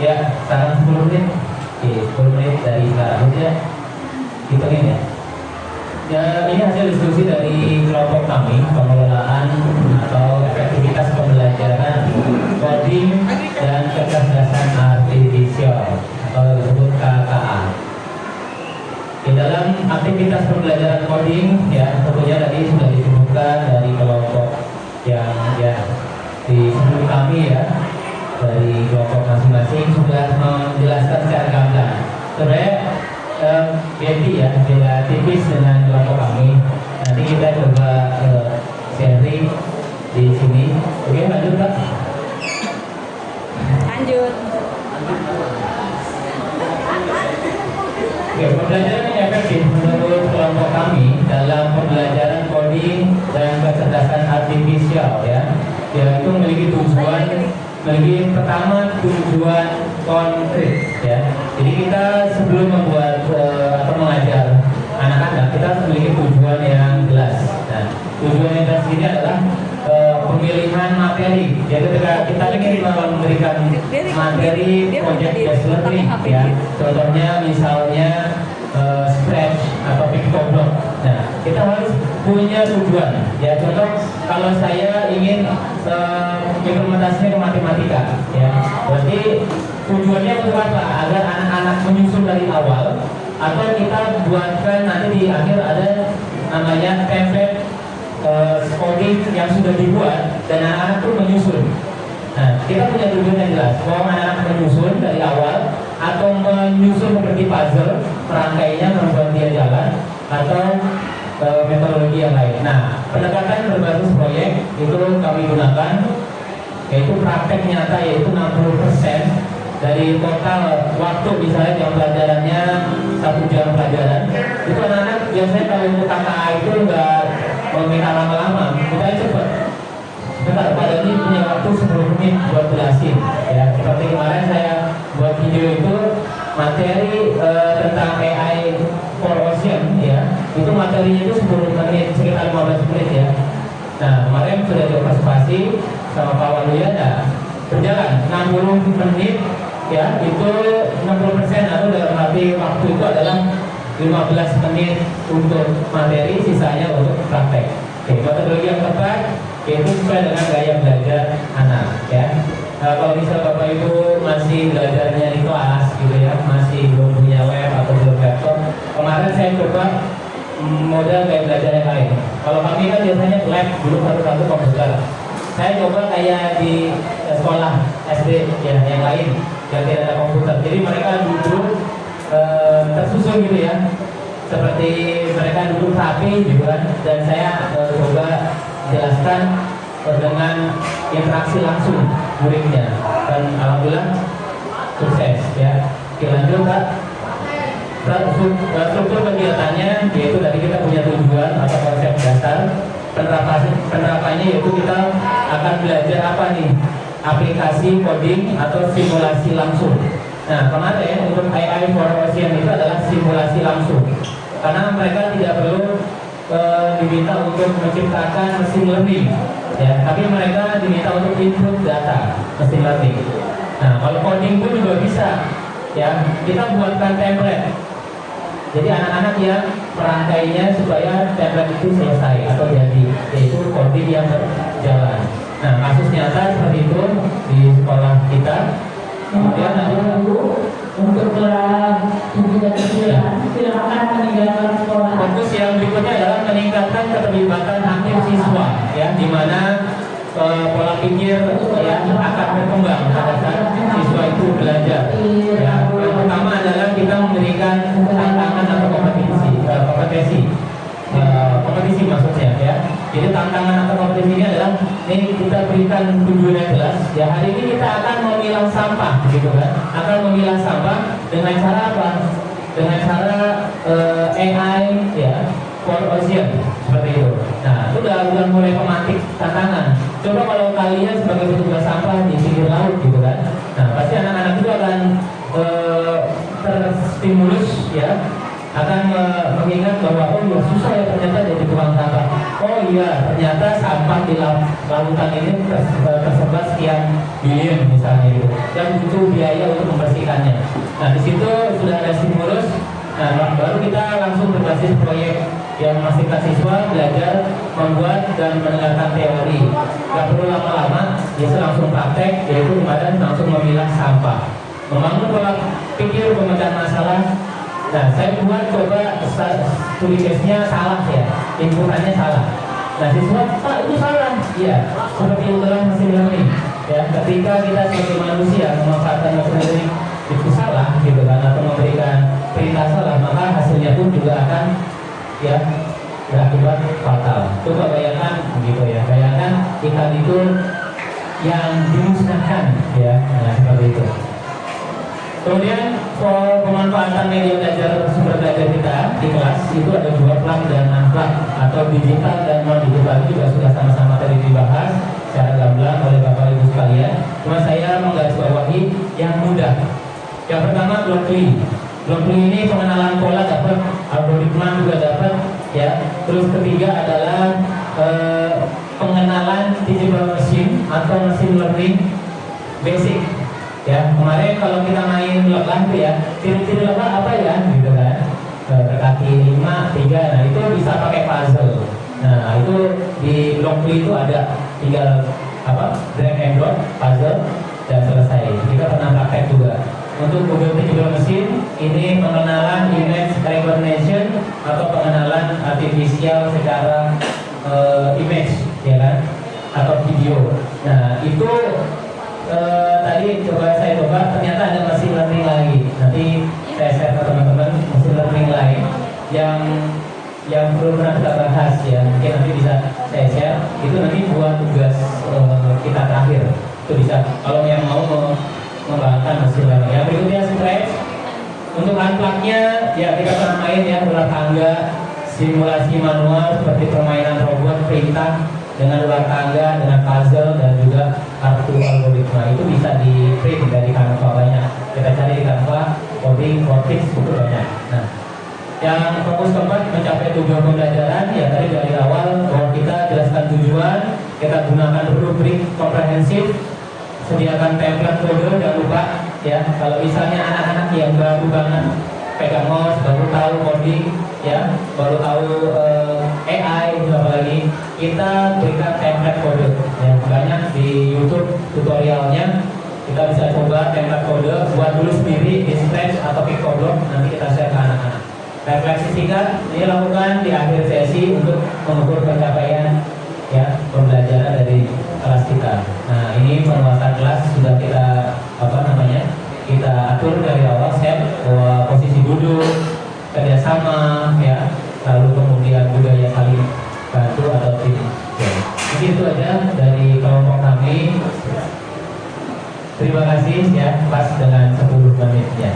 Ya, sekarang 10 menit. Oke, 10 menit dari sekarang aja. Hitungin ya. Ya, ini hasil diskusi dari kelompok kami, pengelolaan atau efektivitas pembelajaran coding dan kecerdasan artifisial atau disebut KKA. Di dalam aktivitas pembelajaran coding, ya tentunya tadi sudah disebutkan dari kelompok yang ya di sebelum kami ya, dari kelompok masing-masing sudah menjelaskan secara gamblang. Sebenarnya beda tipis dengan kelompok kami. Nanti kita coba sharing di sini. Oke, lanjut Pak. Lanjut. Oke, pembelajaran yang efektif menurut kelompok kami dalam pembelajaran coding dan kecerdasan artifisial ya, yaitu memiliki pertama tujuan konkret ya. Jadi kita sebelum membuat atau mengajar anak-anak, kita memiliki tujuan yang jelas. Nah, tujuan yang jelas ini adalah pemilihan materi. Jadi ketika kita ingin memberikan materi project based learning ya, contohnya misalnya Scratch atau pictoblock. Nah, kita harus punya tujuan. Ya, contoh kalau saya ingin implementasinya ke matematika, ya, berarti tujuannya untuk apa? Agar anak-anak menyusun dari awal, atau kita buatkan nanti di akhir ada namanya template coding yang sudah dibuat dan anak-anak pun menyusun. Nah, kita punya tujuan yang jelas. Mau anak-anak menyusun dari awal atau menyusun seperti puzzle, rangkainya membuat dia jalan, atau metodologi yang lain. Nah, pendekatan berbasis proyek itu kami gunakan, yaitu praktek nyata, yaitu 60% dari total waktu. Misalnya jam pelajarannya 1 jam pelajaran, itu anak-anak biasanya kalau untuk KKA itu nggak meminta lama-lama, kita cepat. Bentar, Pak ini punya waktu 10 menit buat jelasin ya. Seperti kemarin saya buat video itu materi tentang AI for Ocean ya. Itu materinya itu 10 menit, sekitar 15 menit ya. Nah, kemarin sudah diobservasi sama Pak Waluya, nah, berjalan 60 menit ya, itu 60% atau dalam arti waktu itu adalah 15 menit untuk materi, sisanya untuk praktek. Oke, metodologi yang tepat yaitu sesuai dengan gaya belajar anak ya. Kalau misal Bapak Ibu masih belajarnya di kelas gitu ya, masih belum punya web atau belum laptop, kemarin saya coba model gaya belajar yang lain. Kalau kami kan biasanya lab dulu satu-satu komputer. Saya coba kayak di sekolah SD ya, yang lain yang tidak ada komputer. Jadi mereka duduk tersusun gitu ya, seperti mereka duduk rapi gitu kan. Dan saya coba jelaskan dengan interaksi langsung muridnya, dan alhamdulillah sukses ya. Oke, lanjut Kak. Struktur kegiatannya yaitu tadi kita punya tujuan atau konsep dasar. Penerapannya yaitu kita akan belajar apa nih, aplikasi coding atau simulasi langsung. Nah, kemarin untuk AI for Ocean itu adalah simulasi langsung, karena mereka tidak perlu diminta untuk menciptakan mesin learning ya, tapi mereka diminta untuk input data mesin learning. Nah, kalau coding pun juga bisa ya, kita buatkan template. Jadi anak-anak yang merangkainya supaya template itu selesai atau jadi, yaitu coding yang berjalan. Nah, kasus nyata seperti itu di sekolah kita. Kemudian untuk tujuan silakan meninggalkan sekolah. Fokus yang berikutnya adalah meningkatkan keterlibatan aktif siswa ya, di mana pola pikir yang akan berkembang pada saat siswa itu belajar ya. Yang pertama adalah kita memberikan tantangan atau kompetisi maksudnya ya. Jadi tantangan atau kompetisi ini adalah, ini kita berikan tujuan yang jelas ya. Hari ini kita akan memilah sampah gitu kan, akan memilah sampah dengan cara apa? Dengan cara AI ya, for Ocean seperti itu. Nah, itu udah mulai pematik tantangan. Coba kalau kalian sebagai petugas sampah di pinggir laut gitu kan, nah pasti anak-anak itu akan terstimulus ya, akan mengingat bahwa oh ya susah ya ternyata jadi tukang sampah. Oh iya, ternyata sampah di lautan ini tersebar sekian bilion misalnya gitu, dan butuh biaya untuk menjalankannya. Nah, di situ sudah ada stimulus. Nah, baru kita langsung berbasis proyek yang memastikan siswa belajar membuat dan mendengarkan teori. Gak perlu lama-lama, bisa langsung praktek, yaitu kemarin langsung memilah sampah, membangun pola pikir pemecahan masalah. Nah, saya buat coba tulisnya salah ya, inputannya salah. Nah, siswa, Pak itu salah. Iya, seperti itulah mesin learning. Ya, ketika kita sebagai manusia memanfaatkan mesin learning itu salah, gitu kan, atau memberikan perintah salah, maka hasilnya pun juga akan ya berakibat fatal. Coba bayangkan begitu ya, bayangkan ikan itu yang dimusnahkan ya, nah seperti itu. Kemudian pemanfaatan media belajar sumber belajar kita di kelas itu ada dua plak dan non-plak atau digital dan non digital, juga sudah sama-sama tadi dibahas secara gamblang oleh Bapak Ibu sekalian. Cuma saya menggarisbawahi yang mudah. Yang pertama Blockly. Blockly ini pengenalan pola dapat, algoritma juga dapat ya. Terus ketiga adalah pengenalan digital machine atau machine learning basic. Ya, kemarin kalau kita main lebah tuh ya, ciri-ciri lebah apa ya, gitu kan? Berkaki 5, 3, nah itu bisa pakai puzzle. Nah itu di Blockly itu ada tinggal drag and drop puzzle dan selesai. Kita pernah praktek juga. Untuk Google Digital Machine ini pengenalan image recognition atau pengenalan artifisial secara image, ya kan? Atau video. Nah itu tadi saya coba ternyata ada machine learning lagi. Nanti saya share ke teman-teman machine learning lain yang belum pernah kita bahas ya. Mungkin nanti bisa saya share. Itu nanti buat tugas kita terakhir. Itu bisa kalau yang mau mengembangkan machine learning. Yang berikutnya Scratch. Untuk unplug-nya ya kita pernah main ya, ular tangga, simulasi manual seperti permainan robot, perintah dengan ular tangga, dengan puzzle dan juga kartu algoritma. Itu bisa di print dari Canva banyak. Kita cari di Canva, coding, graphics itu banyak. Nah, yang fokus keempat mencapai tujuan pembelajaran ya tadi dari awal bahwa kita jelaskan tujuan, kita gunakan rubrik komprehensif, sediakan template kode, jangan lupa ya. Kalau misalnya anak-anak yang baru banget pegang mouse, baru tahu coding ya, baru tahu AI itu apalagi, kita berikan template kode ya. Banyak di YouTube tutorialnya, kita bisa coba template kode, buat dulu sendiri di Scratch atau Pictodoc, nanti kita share ke anak-anak. Refleksi singkat ini lakukan di akhir sesi untuk mengukur pencapaian ya pembelajaran dari kelas kita. Nah ini penguasaan kelas sudah kita kita atur dari awal, set bahwa posisi duduk, kerjasama ya, lalu kemudian budaya saling bantu atau tim. Mungkin itu aja dari kelompok kami. Terima kasih ya, pas dengan 10 menitnya.